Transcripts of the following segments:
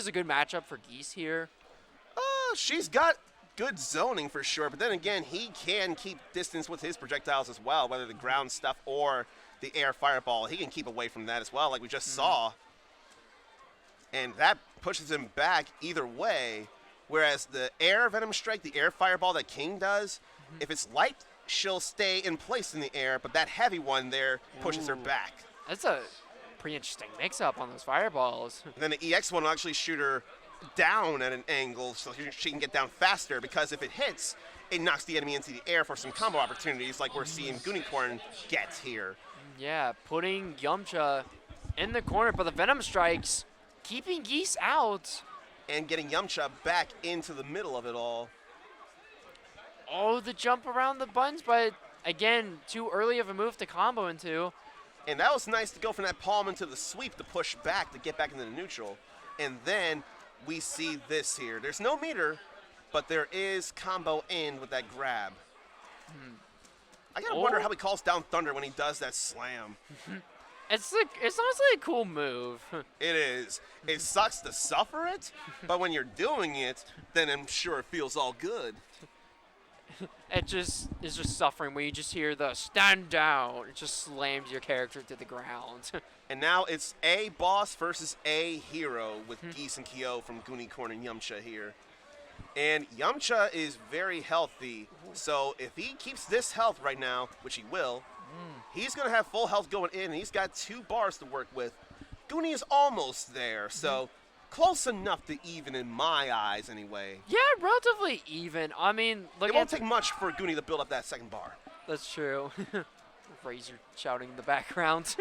is a good matchup for Geese here. She's got good zoning for sure, but then again, he can keep distance with his projectiles as well, whether the ground stuff or the air fireball. He can keep away from that as well, like we just saw. And that pushes him back either way, whereas the air Venom Strike, the air fireball that King does, if it's light, she'll stay in place in the air, but that heavy one there pushes her back. That's a pretty interesting mix-up on those fireballs. And then the EX one will actually shoot her down at an angle so she can get down faster, because if it hits, it knocks the enemy into the air for some combo opportunities like we're seeing GoonieKorn get here. Yeah, putting Yamcha in the corner, but the Venom Strikes keeping Geese out. And getting Yamcha back into the middle of it all. Oh, the jump around the buttons, but again, too early of a move to combo into. And that was nice to go from that palm into the sweep to push back to get back into the neutral. And then we see this here. There's no meter, but there is combo in with that grab. I gotta wonder how he calls down Thunder when he does that slam. It's honestly a cool move. It is. It sucks to suffer it, but when you're doing it, then I'm sure it feels all good. It just is just suffering when you just hear the stand down. It just slams your character to the ground. And now it's a boss versus a hero with Geese and Kyo from GoonieKorn and Yamcha here. And Yamcha is very healthy, so if he keeps this health right now, which he will, he's going to have full health going in, and he's got 2 bars to work with. Goonie is almost there, so close enough to even in my eyes anyway. Yeah, relatively even. I mean, look, it won't take much for Goonie to build up that second bar. That's true. Razor shouting in the background.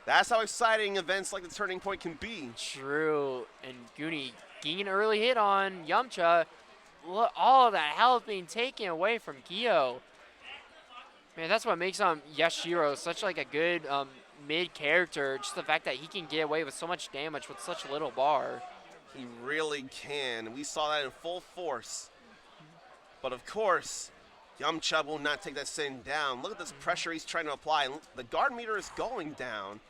That's how exciting events like the Turning Point can be. True. And Goonie getting an early hit on Yamcha. Look, all of that health being taken away from Kyo. Man, that's what makes Yashiro such like a good mid character. Just the fact that he can get away with so much damage with such a little bar. He really can. We saw that in full force. But of course, Yamcha will not take that sitting down. Look at this pressure he's trying to apply. The guard meter is going down,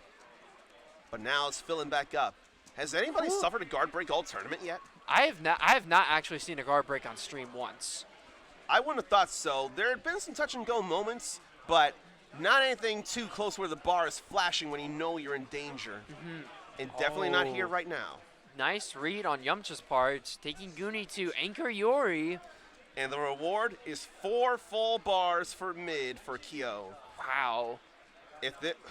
but now it's filling back up. Has anybody suffered a guard break all tournament yet? I have not actually seen a guard break on stream once. I wouldn't have thought so. There had been some touch and go moments, but not anything too close where the bar is flashing when you know you're in danger. And definitely not here right now. Nice read on Yamcha's part, taking Goonie to anchor Yori. And the reward is 4 full bars for mid for Kyo. Wow.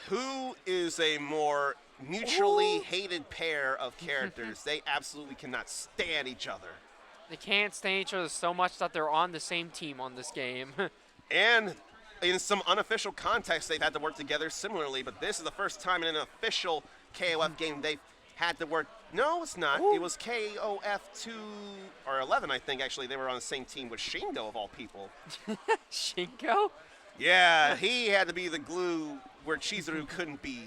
Who is a more mutually hated pair of characters? They absolutely cannot stand each other. They can't stand each other so much that they're on the same team on this game. And in some unofficial context, they've had to work together similarly, but this is the first time in an official KOF game they've had to work. No, it's not. It was KOF 2 or 11, I think, actually. They were on the same team with Shingo, of all people. Shingo? Yeah, he had to be the glue where Chizuru couldn't be.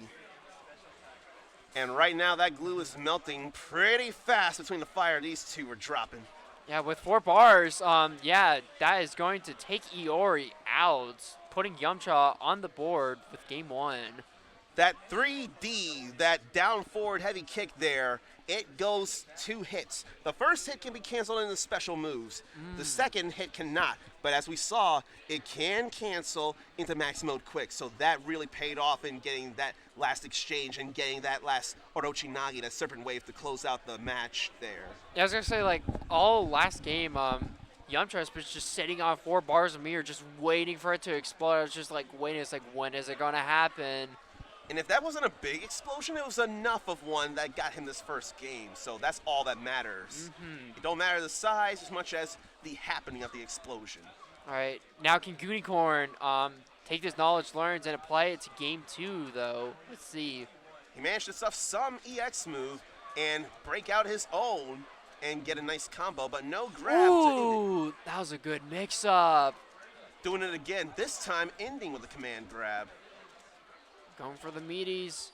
And right now, that glue is melting pretty fast between the fire these two are dropping. Yeah, with 4 bars, yeah, that is going to take Iori out, putting Yamcha on the board with game 1. That 3D, that down forward heavy kick there, it goes 2 hits. The first hit can be canceled into special moves. The second hit cannot. But as we saw, it can cancel into max mode quick. So that really paid off in getting that last exchange and getting that last Orochi-Nagi, that Serpent Wave, to close out the match there. Yeah, I was going to say, like, all last game, Yamcha was just sitting on 4 bars of mirror, just waiting for it to explode. I was just like, waiting. It's like, when is it going to happen? And if that wasn't a big explosion, it was enough of one that got him this first game. So that's all that matters. It don't matter the size as much as the happening of the explosion. All right. Now can GoonieKorn take this knowledge learned and apply it to game 2, though? Let's see. He managed to stuff some EX move and break out his own and get a nice combo, but no grab. Ooh, that was a good mix-up. Doing it again, this time ending with a command grab. Going for the meaties.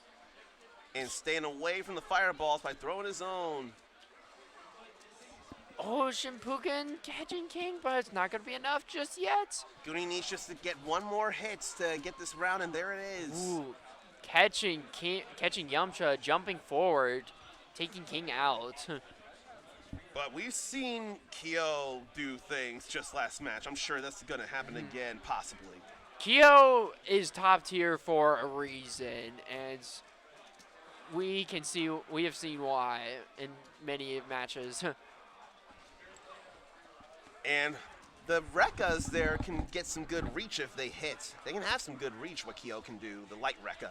And staying away from the fireballs by throwing his own. Oh, Shinpuken catching King, but it's not going to be enough just yet. Goonie needs just to get 1 more hit to get this round, and there it is. Ooh, catching Yamcha, jumping forward. taking King out. But we've seen Kyo do things just last match. I'm sure that's going to happen again, possibly. Kyo is top tier for a reason, and we have seen why in many matches. And the Rekkas there can get some good reach if they hit. They can have some good reach, what Kyo can do, the light Rekka.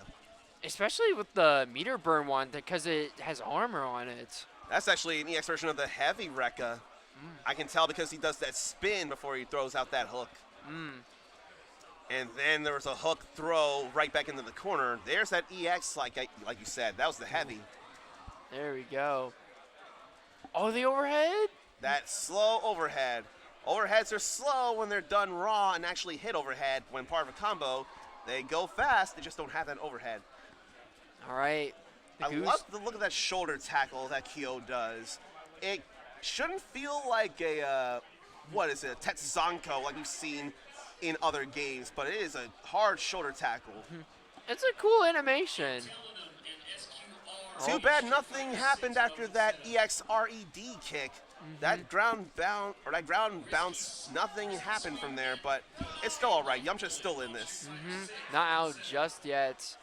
Especially with the meter burn one, because it has armor on it. That's actually an EX version of the heavy Rekka. I can tell because he does that spin before he throws out that hook. And then there was a hook throw right back into the corner. There's that EX, like you said. That was the heavy. There we go. Oh, the overhead? That slow overhead. Overheads are slow when they're done raw and actually hit overhead. When part of a combo, they go fast. They just don't have that overhead. All right. I love the look of that shoulder tackle that Kyo does. It shouldn't feel like a, a Tetsuzanko like we've seen in other games, but it is a hard shoulder tackle. It's a cool animation. Too bad nothing happened after that EXRED kick. That ground bounce, nothing happened from there, but it's still all right. Yamcha's still in this. Not out just yet.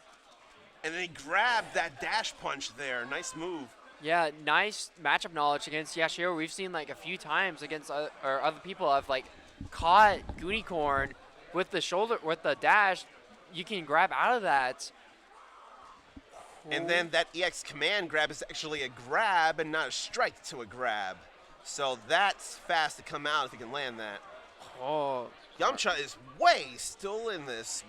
And then he grabbed that dash punch there. Nice move. Yeah, nice matchup knowledge against Yashiro. We've seen like a few times against other people have like caught GoonieKorn with the shoulder, with the dash. You can grab out of that. And then that EX command grab is actually a grab and not a strike to a grab. So that's fast to come out if you can land that. Oh. Yamcha is way still in this.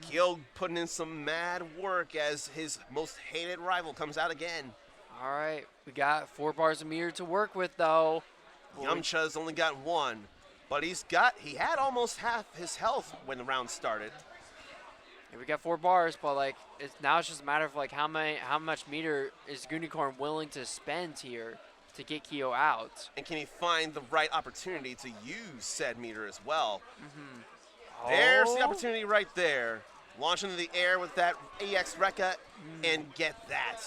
Kyo putting in some mad work as his most hated rival comes out again. All right, we got 4 bars of meter to work with though. Yamcha's only got 1, but he had almost half his health when the round started. Yeah, we got 4 bars, but like now it's just a matter of like how much meter is GoonieKorn willing to spend here to get Kyo out. And can he find the right opportunity to use said meter as well? There's There's the opportunity right there. Launch into the air with that EX Rekka and get that.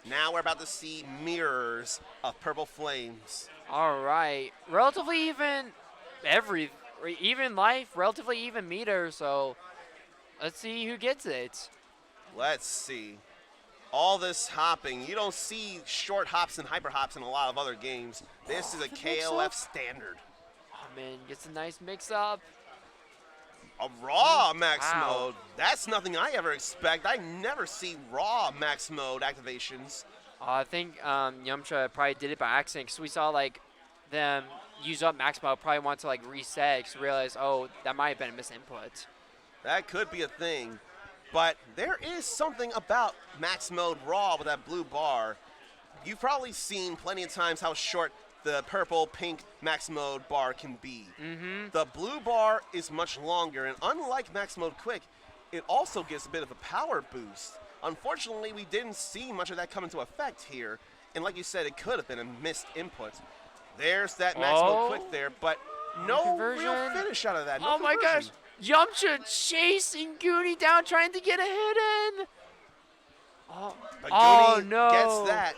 Now we're about to see mirrors of purple flames. All right, relatively even life, relatively even meter. So let's see who gets it. Let's see. All this hopping. You don't see short hops and hyper hops in a lot of other games. This is a KOF standard. Oh man, gets a nice mix up. A raw max Wow. mode. That's nothing I ever expect. I never see raw max mode activations. I think Yamcha probably did it by accident because we saw like them use up max mode, probably want to like reset because realize, oh, that might have been a misinput. That could be a thing. But there is something about max mode raw with that blue bar. You've probably seen plenty of times how short the purple pink max mode bar can be. The blue bar is much longer, and unlike max mode quick, it also gives a bit of a power boost. Unfortunately, we didn't see much of that come into effect here, and like you said, it could have been a missed input. There's that max mode quick there, but no real finish out of that. No Oh my gosh, Yamcha chasing Goonie down, trying to get a hit in. But Oh Goonie no! gets that.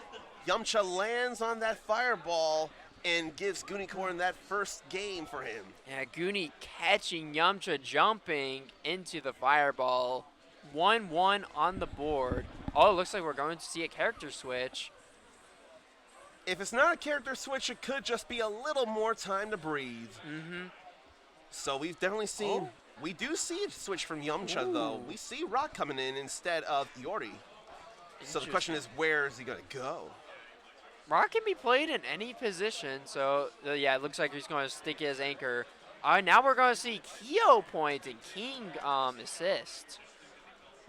Yamcha lands on that fireball and gives GoonieKorn that first game for him. Yeah, Goonie catching Yamcha jumping into the fireball. 1-1 on the board. Oh, it looks like we're going to see a character switch. If it's not a character switch, it could just be a little more time to breathe. So we've definitely seen. We do see a switch from Yamcha, though. We see Rock coming in instead of Iori. So the question is, where is he going to go? Rock can be played in any position, so yeah, it looks like he's going to stick his anchor. All right, now we're going to see Kyo point and King assist.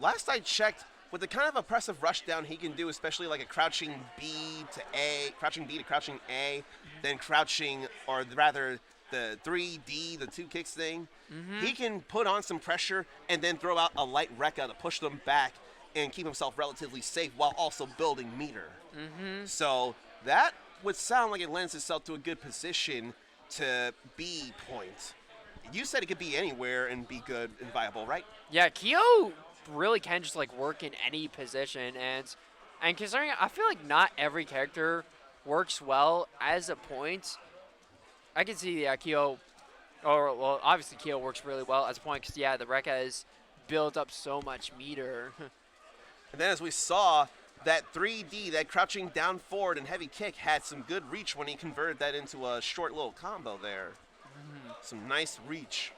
Last I checked, with the kind of oppressive rushdown he can do, especially like a crouching B to A, crouching B to crouching A, then crouching, or rather the 3D, the 2 kicks thing, he can put on some pressure and then throw out a light Rekka to push them back and keep himself relatively safe while also building meter. So that would sound like it lends itself to a good position to B point. You said it could be anywhere and be good and viable, right? Yeah, Kyo really can just like work in any position, and And considering, I feel like not every character works well as a point. I can see, yeah, Kyo, or, well, obviously Kyo works really well as a point because, yeah, the Rekka has built up so much meter. And then as we saw, that 3D, that crouching down forward and heavy kick had some good reach when he converted that into a short little combo there. Some nice reach.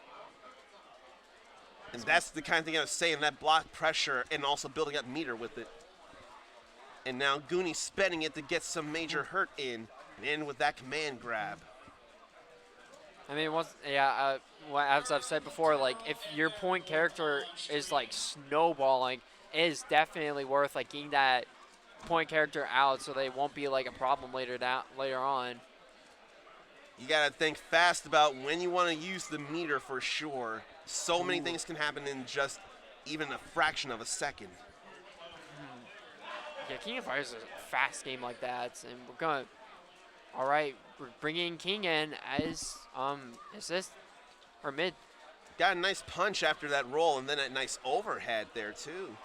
And that's the kind of thing I was saying, that block pressure and also building up meter with it. And now Goonie spending it to get some major hurt in, and in with that command grab. I mean, as I've said before, like, if your point character is, like, snowballing, it is definitely worth, like, getting that point character out so they won't be, like, a problem later on. You gotta think fast about when you want to use the meter for sure. So many things can happen in just even a fraction of a second. Yeah, King of Fighters is a fast game like that, and we're going. All right, we're bringing King in as assist or mid. Got a nice punch after that roll, and then a nice overhead there too.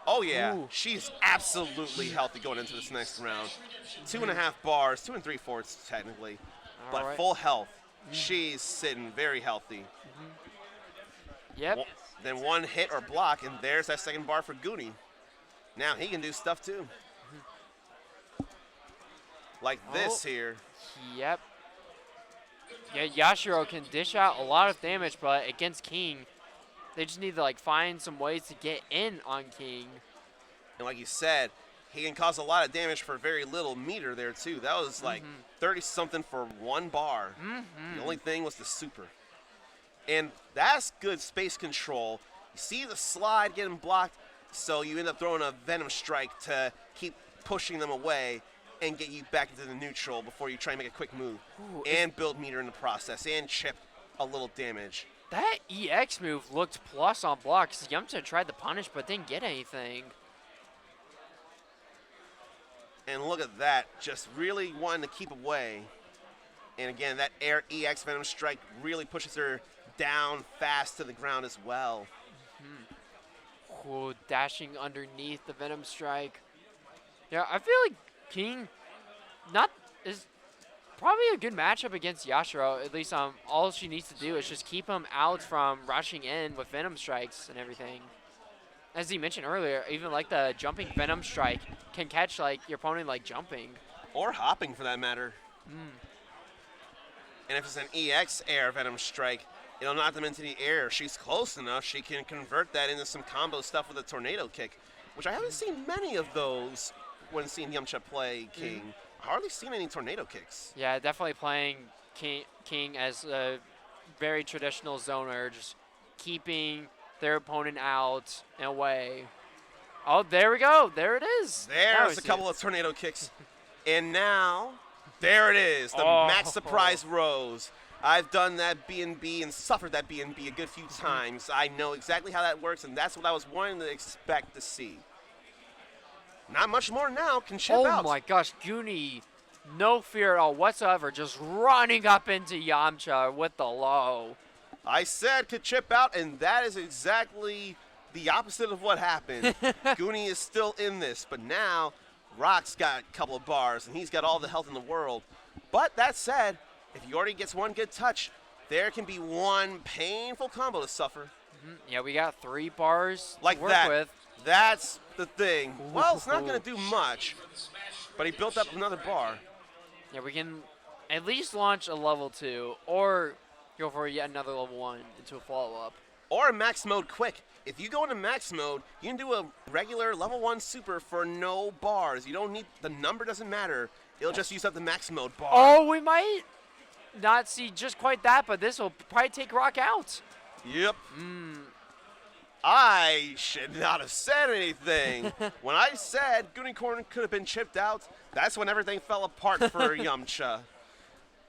Oh yeah, she's absolutely healthy going into this next round. 2.5 bars, 2 3/4 technically, but right. full health. She's sitting very healthy. Yep. Then one hit or block, and there's that second bar for Goonie. Now he can do stuff too. Like this here. Yep. Yeah, Yashiro can dish out a lot of damage, but against King, they just need to, like, find some ways to get in on King. And like you said, he can cause a lot of damage for very little meter there too. That was like 30-something for 1 bar. The only thing was the super. And that's good space control. You see the slide getting blocked, so you end up throwing a Venom Strike to keep pushing them away and get you back into the neutral before you try and make a quick move. And build meter in the process and chip a little damage. That EX move looked plus on block because Yamcha tried to punish but didn't get anything. And look at that, just really wanting to keep away. And again, that air EX Venom Strike really pushes her down fast to the ground as well. Dashing underneath the Venom Strike. Yeah, I feel like King is probably a good matchup against Yashiro. At least all she needs to do is just keep him out from rushing in with Venom Strikes and everything. As he mentioned earlier, even like the jumping Venom Strike can catch like your opponent like jumping. Or hopping for that matter. And if it's an EX air Venom Strike, it'll knock them into the air. She's close enough, she can convert that into some combo stuff with a tornado kick, which I haven't seen many of those when seeing Yamcha play King. Hardly seen any tornado kicks. Yeah, definitely playing King as a very traditional zoner, just keeping their opponent out and away. Oh, there we go. There it is. There's a couple of tornado kicks. And now, there it is, the Max Surprise Rose. I've done that B&B and suffered that B&B a good few times. I know exactly how that works, and that's what I was wanting to expect to see. Not much more now, can chip out. Oh my gosh, Goonie, no fear at all whatsoever, just running up into Yamcha with the low. I said could chip out, and that is exactly the opposite of what happened. Goonie is still in this, but now Rock's got a couple of bars, and he's got all the health in the world. But that said, if he already gets one good touch, there can be one painful combo to suffer. Yeah, we got 3 bars like to work that. with. That's the thing. Well, it's not going to do much, but he built up another bar. Yeah, we can at least launch a level 2 or go for yet another level 1 into a follow-up. Or a max mode quick. If you go into max mode, you can do a regular level 1 super for no bars. You don't need, the number doesn't matter. It'll just use up the max mode bar. Oh, we might not see just quite that, but this will probably take Rock out. Yep. I should not have said anything. When I said GoonieKorn could have been chipped out, that's when everything fell apart for Yamcha.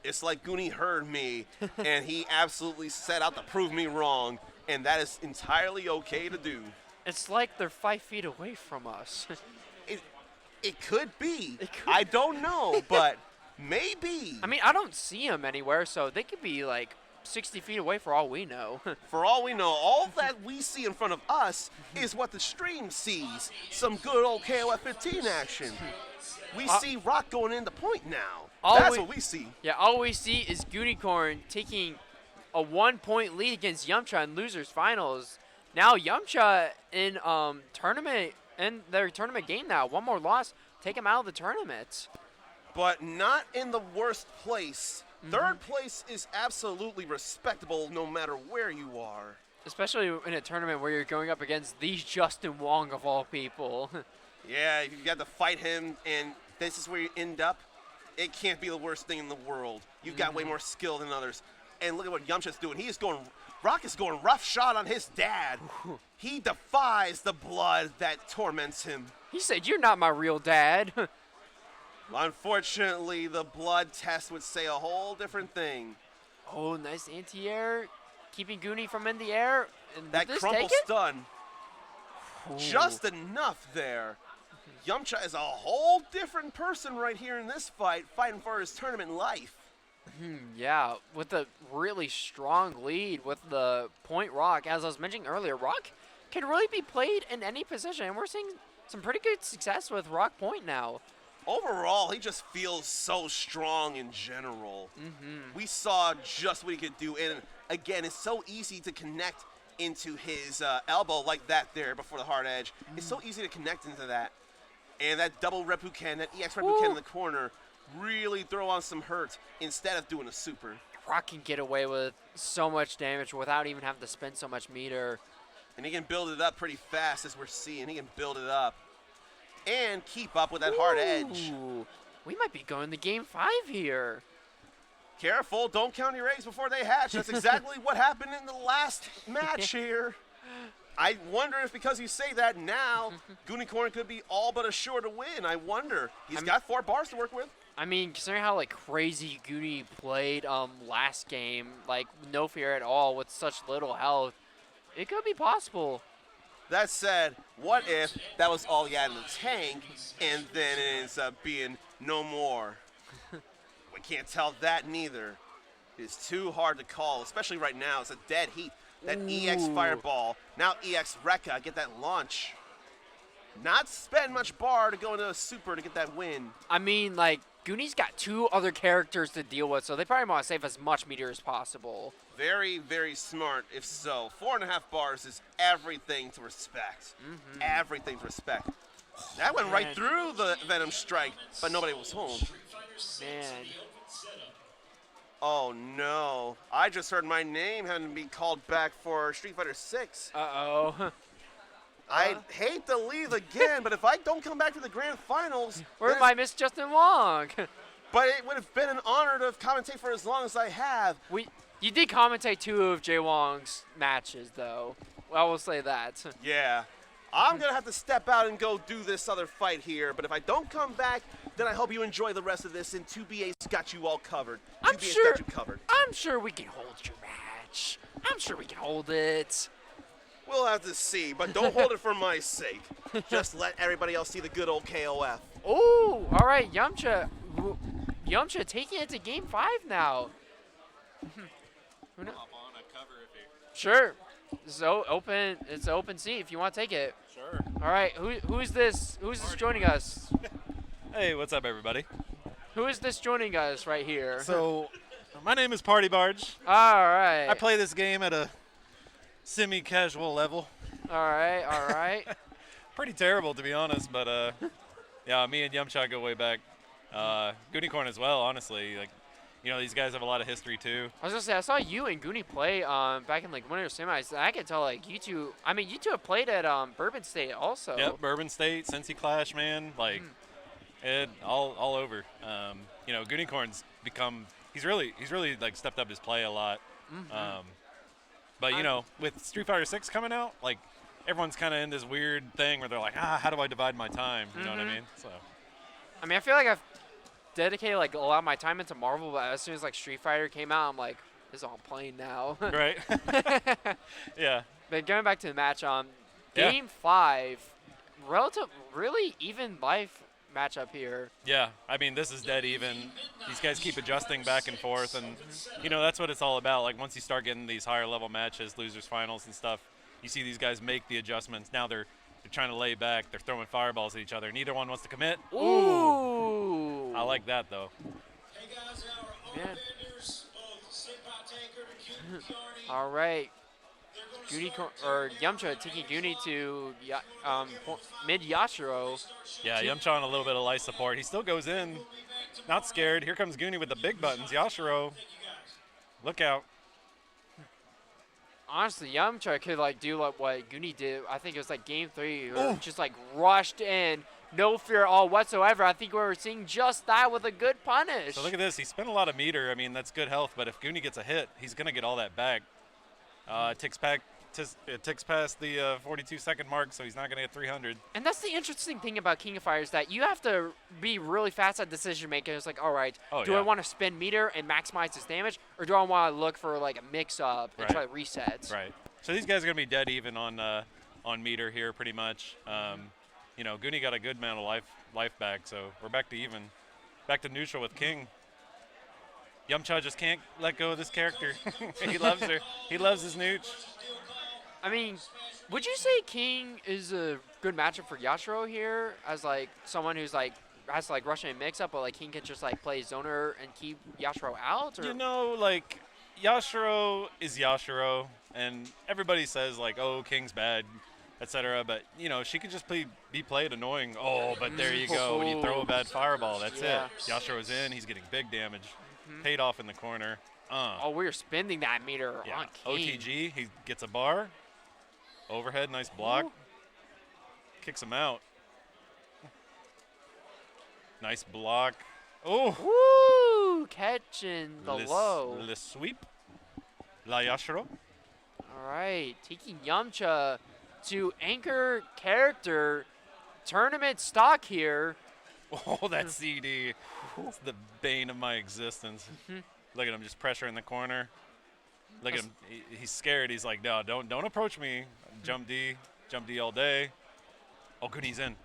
It's like Goonie heard me, and he absolutely set out to prove me wrong, and that is entirely okay to do. It's like they're 5 feet away from us. It could be. I don't know, but maybe. I mean, I don't see them anywhere, so they could be like 60 feet away for all we know. For all we know, all that we see in front of us is what the stream sees. Some good old KOF 15 action. We see Rock going into point now. That's what we see. Yeah, all we see is GoonieKorn taking a 1-point lead against Yamcha in losers finals. Now Yamcha in their tournament game now. One more loss, take him out of the tournament. But not in the worst place. Third place is absolutely respectable no matter where you are. Especially in a tournament where you're going up against the Justin Wong of all people. Yeah, if you got to fight him and this is where you end up, it can't be the worst thing in the world. You've got way more skill than others. And look at what Yamcha's doing. Rock is going roughshod on his dad. He defies the blood that torments him. He said, "You're not my real dad." Unfortunately, the blood test would say a whole different thing. Oh, nice anti-air. Keeping Goonie from in the air. And That this crumple take it? stun. Just enough there. Yamcha is a whole different person right here in this fight, fighting for his tournament life. Yeah, with a really strong lead with the point Rock. As I was mentioning earlier, Rock can really be played in any position, and we're seeing some pretty good success with Rock Point now. Overall, he just feels so strong in general. We saw just what he could do, and again, it's so easy to connect into his elbow like that there before the hard edge. It's so easy to connect into that. And that double Reppuken, that EX Reppuken in the corner, really throw on some hurt instead of doing a super. Rock can get away with so much damage without even having to spend so much meter. And he can build it up pretty fast, as we're seeing. He can build it up and keep up with that hard edge. We might be going to game 5 here. Careful, don't count your eggs before they hatch. That's exactly what happened in the last match here. I wonder if because you say that now, GoonieKorn could be all but assured to win. I wonder. He's got 4 bars to work with. I mean, considering how crazy Goonie played last game, no fear at all with such little health, it could be possible. That said, what if that was all he had in the tank, and then it ends up being no more? We can't tell that neither. It's too hard to call, especially right now. It's a dead heat. That EX Fireball, now EX Rekka, get that launch. Not spend much bar to go into a super to get that win. I mean, Goonie's got 2 other characters to deal with, so they probably want to save as much meter as possible. Very, very smart, if so. 4.5 bars is everything to respect. Everything to respect. That went right through the Venom Strike, but nobody was home. Man. Oh, no. I just heard my name having to be called back for Street Fighter 6. Uh-oh. I hate to leave again, but if I don't come back to the grand finals... Where am I, Miss Justin Wong? But it would have been an honor to commentate for as long as I have. You did commentate 2 of Jay Wong's matches, though. I will say that. Yeah. I'm going to have to step out and go do this other fight here, but if I don't come back, then I hope you enjoy the rest of this, and 2BA's got you all covered. 2BA's got you covered. I'm sure we can hold your match. I'm sure we can hold it. We'll have to see, but don't hold it for my sake. Just let everybody else see the good old KOF. Oh, all right, Yamcha. Yamcha taking it to game 5 now. Sure. It's open. It's an open seat if you want to take it. Sure. All right. Who's this? Who's this joining us? Hey, what's up, everybody? Who is this joining us right here? So, my name is Party Barge. All right. I play this game at a semi-casual level. All right. All right. Pretty terrible, to be honest, but yeah, me and Yamcha go way back. GoonieKorn as well, honestly. These guys have a lot of history too. I was gonna say I saw you and Goonie play back in one of your semis. I could tell you two. I mean, you two have played at Bourbon State also. Yep, Bourbon State, Cincy Clash, man. All over. GoonieKorn's become. He's really stepped up his play a lot. But with Street Fighter 6 coming out, everyone's kind of in this weird thing where they're like, how do I divide my time? You know what I mean? So. I mean, I feel like I've dedicated a lot of my time into Marvel, but as soon as Street Fighter came out, I'm like, this is all I'm playing now. Right. Yeah. But going back to the match, game 5, really even life matchup here. Yeah, I mean, this is dead even. These guys keep adjusting back and forth, and, that's what it's all about. Like, once you start getting these higher level matches, losers finals and stuff, you see these guys make the adjustments. Now they're trying to lay back. They're throwing fireballs at each other. Neither one wants to commit. Ooh. I like that, though. Yeah. All right. GoonieKorn or Yamcha taking Goonie to mid Yashiro. Yeah, Yamcha on a little bit of light support. He still goes in, not scared. Here comes Goonie with the big buttons. Yashiro, look out. Honestly, Yamcha could do what Goonie did. I think it was game 3, just rushed in, no fear at all whatsoever. I think we were seeing just that with a good punish. So look at this. He spent a lot of meter. I mean, that's good health. But if Goonie gets a hit, he's gonna get all that back. It ticks past the 42-second mark, so he's not gonna get 300. And that's the interesting thing about King of Fire is that you have to be really fast at decision making. It's all right, do I want to spend meter and maximize his damage, or do I want to look for a mix-up and try to reset? Right. So these guys are gonna be dead even on meter here, pretty much. Goonie got a good amount of life back, so we're back to even, back to neutral with King. Yamcha just can't let go of this character. He loves her. He loves his nooch. I mean, would you say King is a good matchup for Yashiro here as someone who's has to rush in and mix up, but King can just play zoner and keep Yashiro out? Or? Yashiro is Yashiro, and everybody says oh, King's bad, etc. But she could just be played annoying. Oh, but there you go. When you throw a bad fireball, that's it. Yashiro's in. He's getting big damage. Paid off in the corner. Oh, we're spending that meter on King. OTG, he gets a bar. Overhead, nice block. Ooh. Kicks him out. Nice block. Oh! Woo! Catching the low. Le sweep. La Yashiro. All right, taking Yamcha to anchor character tournament stock here. Oh, that CD. It's the bane of my existence. Look at him just pressuring the corner. Look at him. He's scared. He's like, no, don't approach me. Jump D all day. Oh, good, he's in.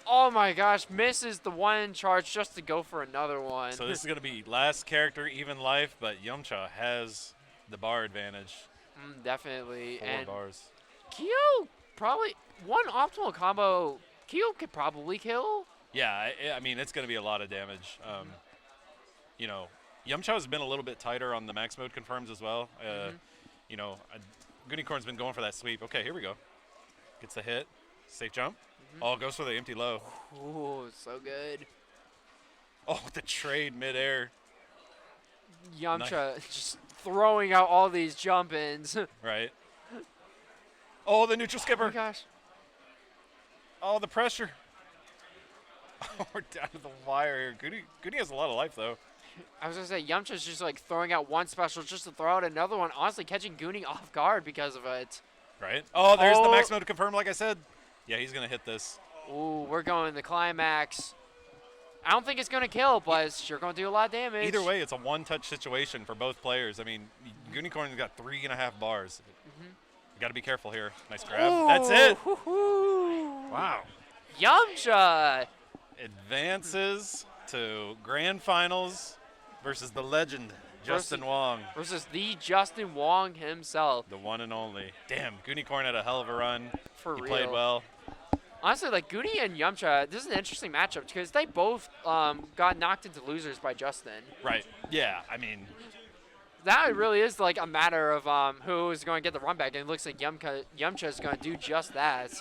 Oh my gosh, misses the one charge just to go for another one. So this is going to be last character, even life, but Yamcha has the bar advantage. Definitely. 4 bars. Kyo probably, one optimal combo, Kyo could probably kill. Yeah, I mean, it's going to be a lot of damage. Yamcha has been a little bit tighter on the max mode confirms as well. GoonieKorn's been going for that sweep. Okay, here we go. Gets the hit. Safe jump. Oh, goes for the empty low. Ooh, so good. Oh, the trade midair. Yamcha just throwing out all these jump-ins. Right. Oh, the neutral skipper. Oh, my gosh. Oh, the pressure. Oh, we're down to the wire here. Goonie has a lot of life, though. I was going to say, Yamcha's just throwing out one special just to throw out another one. Honestly, catching Goonie off guard because of it. Right. Oh, there's the max mode confirmed, like I said. Yeah, he's going to hit this. Ooh, we're going the climax. I don't think it's going to kill, but it's sure going to do a lot of damage. Either way, it's a one-touch situation for both players. I mean, GoonieKorn's got 3.5 bars. You got to be careful here. Nice grab. Ooh, that's it. Wow. Yamcha advances to grand finals versus the legend, Justin Wong. Versus the Justin Wong himself. The one and only. Damn, GoonieKorn had a hell of a run. For real. He played well. Honestly, Goonie and Yamcha, this is an interesting matchup because they both got knocked into losers by Justin. Right. Yeah, I mean. That really is a matter of who is going to get the run back, and it looks like Yamcha is going to do just that.